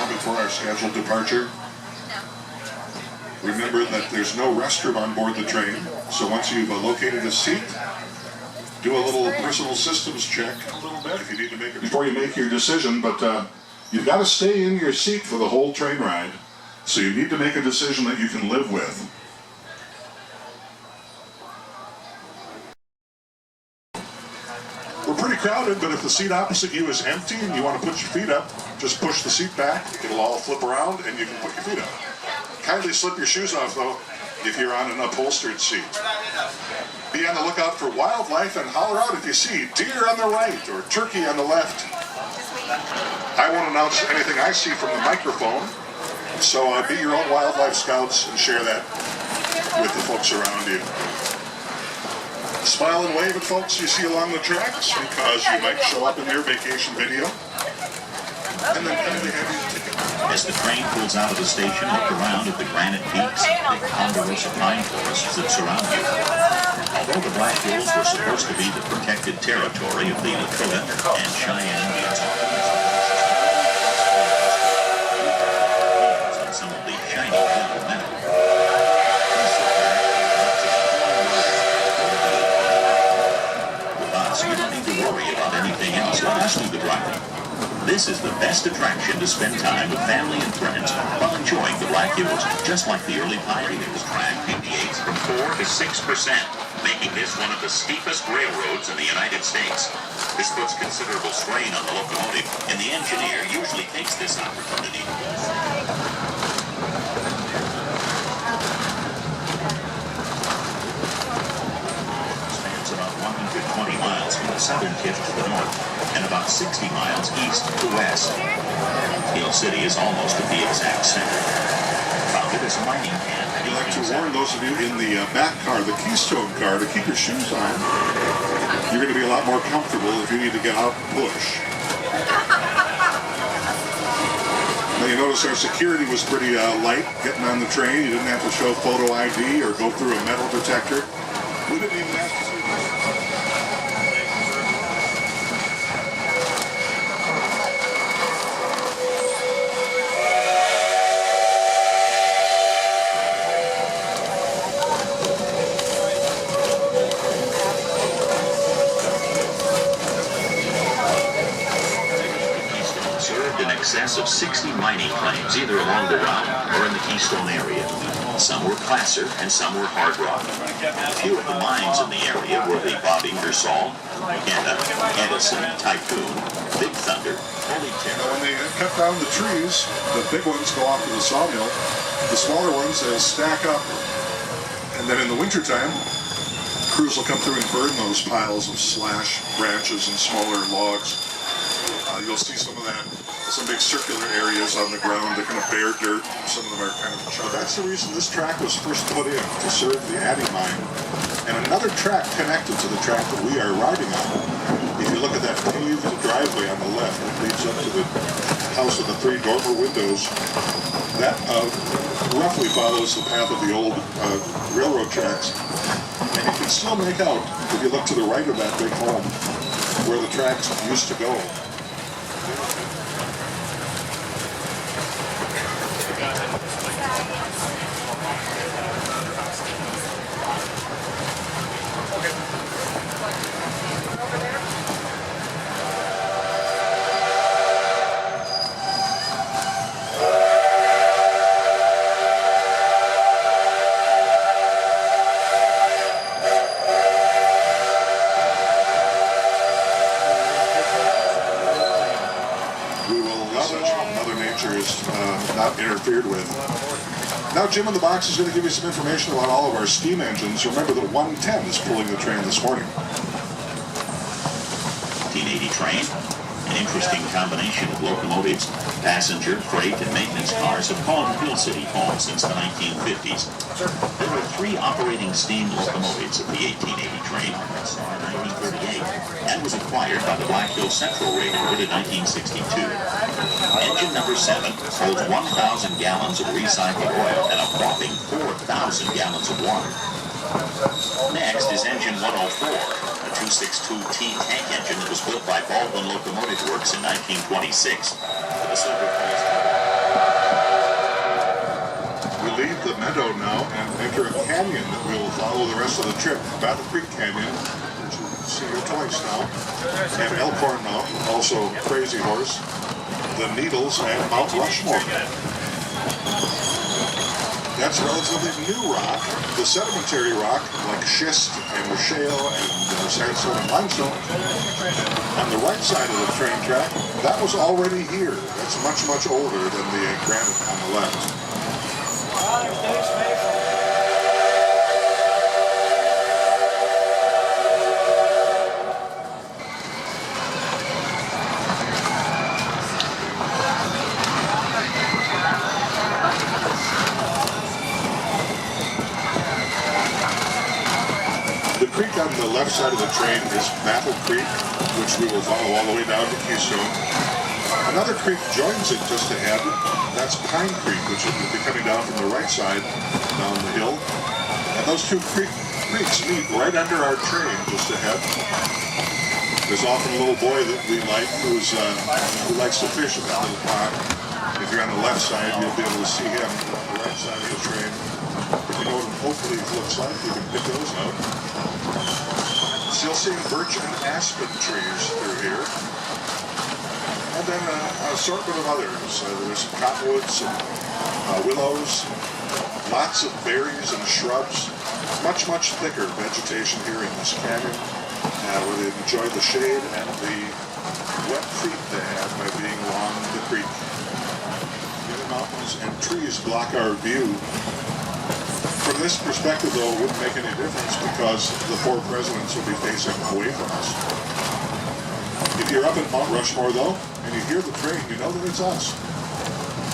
Before our scheduled departure, remember that there's no restroom on board the train, so once you've located a seat, do a little personal systems check a little bit if you need to make it before you make your decision, but you've got to stay in your seat for the whole train ride, so you need to make a decision that you can live with. We're pretty crowded, but if the seat opposite you is empty and you want to put your feet up, just push the seat back, it'll all flip around and you can put your feet up. Kindly slip your shoes off though if you're on an upholstered seat. Be on the lookout for wildlife and holler out if you see deer on the right or turkey on the left. I won't announce anything I see from the microphone, so be your own wildlife scouts and share that with the folks around you. Smile and wave at folks you see along the tracks because you might show up in their vacation video. And then kindly have your ticket. As the train pulls out of the station, look around at the granite peaks, the ponderosa pine forests that surround you. Although the Black Hills were supposed to be the protected territory of the Lakota and Cheyenne Indians, and some of the shiny yellow metal. With us, you don't need to worry about anything else. Let us do the driving. This is the best attraction to spend time with family and friends while enjoying the Black Hills, just like the early pioneers. Track deviates from 4 to 6%, making this one of the steepest railroads in the United States. This puts considerable strain on the locomotive, and the engineer usually takes this opportunity. Spans about 120 miles from the southern tip to the north, and about 60 miles east to west. Hill City is almost at the exact center. Founded as a mining camp. I'd like to warn those of you in the back car, the Keystone car, to keep your shoes on. You're going to be a lot more comfortable if you need to get out and push. Now you notice our security was pretty light getting on the train. You didn't have to show photo ID or go through a metal detector. We didn't even have to see this. Excess of 60 mining claims, either along the route or in the Keystone area. Some were placer and some were hard rock. A few of the mines in the area were the Bob Ingersoll, Edison, Typhoon, Big Thunder, Holy Terror. When they cut down the trees, the big ones go off to the sawmill. The smaller ones stack up, and then in the wintertime, crews will come through and burn those piles of slash branches and smaller logs. You'll see some of that. Some big circular areas on the ground that kind of bare dirt. Some of them are kind of chunky. That's the reason this track was first put in, to serve the Addy mine. And another track connected to the track that we are riding on. If you look at that paved driveway on the left that leads up to the house with the 3 dormer windows, that roughly follows the path of the old railroad tracks. And you can still make out, if you look to the right of that big home, where the tracks used to go. Not interfered with. Now Jim in the box is going to give you some information about all of our steam engines. Remember that 110 is pulling the train this morning. 1880 train. An interesting combination of locomotives, passenger, freight, and maintenance cars have called Hill City home since the 1950s. There were 3 operating steam locomotives of the 1880 train, started in 1938, and was acquired by the Black Hills Central Railroad in 1962. Engine number 7 holds 1,000 gallons of recycled oil and a whopping 4,000 gallons of water. Next is engine 104, a 262T tank engine that was built by Baldwin Locomotive Works in 1926. The Silver Falls. We leave the meadow now and enter a canyon that will follow the rest of the trip. Battle Creek Canyon, which you see here twice now, and Elkhorn Mountain, also Crazy Horse, the Needles, and Mount Rushmore. That's relatively new rock. The sedimentary rock, like schist and shale and sandstone and limestone, on the right side of the train track, that was already here. That's much, much older than the granite on the left. The creek on the left side of the train is Battle Creek, which we will follow all the way down to Keystone. Another creek joins it just ahead. That's Pine Creek, which will be coming down from the right side down the hill. And those two creeks meet right under our train just ahead. There's often a little boy that we like who likes to fish in that little pond. If you're on the left side, you'll be able to see him. The right side of the train. If you know what an oak leaf looks like, you can pick those out. Still seeing birch and aspen trees through here. And then an assortment of others. There's some cottonwoods, some willows, lots of berries and shrubs. Much, much thicker vegetation here in this canyon, where they enjoy the shade and the wet feet they have by being along the creek. The mountains and trees block our view. From this perspective, though, it wouldn't make any difference because the four presidents will be facing away from us. If you're up at Mount Rushmore, though, and you hear the train, you know that it's us.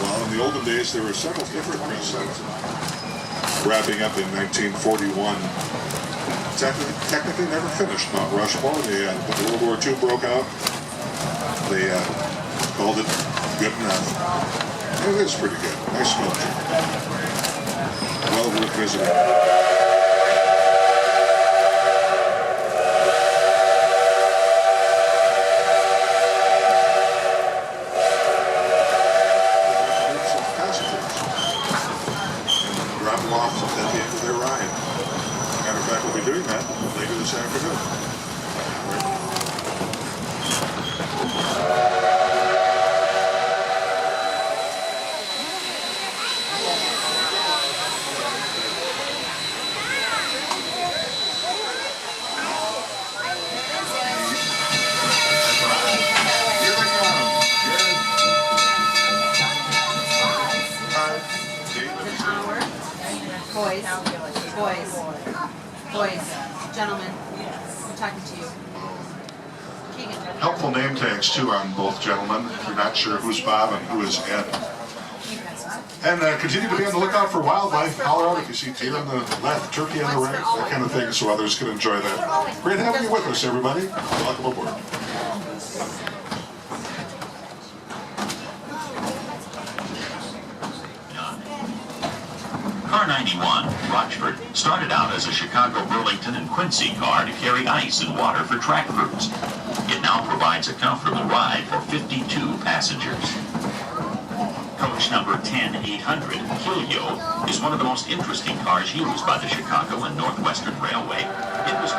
Well, in the olden days, there were several different presidents. Wrapping up in 1941. Technically never finished Mount Rushmore. When World War II broke out, they called it good enough. And it is pretty good. Nice sculpture. Well worth visiting. Drop them off at the end of their ride. Matter of fact, we'll be doing that later this afternoon. Boys, gentlemen, I'm talking to you. Keegan. Helpful name tags, too, on both gentlemen. If you're not sure who's Bob and who is Ed. And continue to be on the lookout for wildlife. Holler out if you see deer on the left, turkey on the right, that kind of thing, so others can enjoy that. Great having you with us, everybody. Welcome aboard. Car 91, Rochford, started out as a Chicago, Burlington, and Quincy car to carry ice and water for track crews. It now provides a comfortable ride for 52 passengers. Coach number 10800, Helio, is one of the most interesting cars used by the Chicago and Northwestern Railway. It was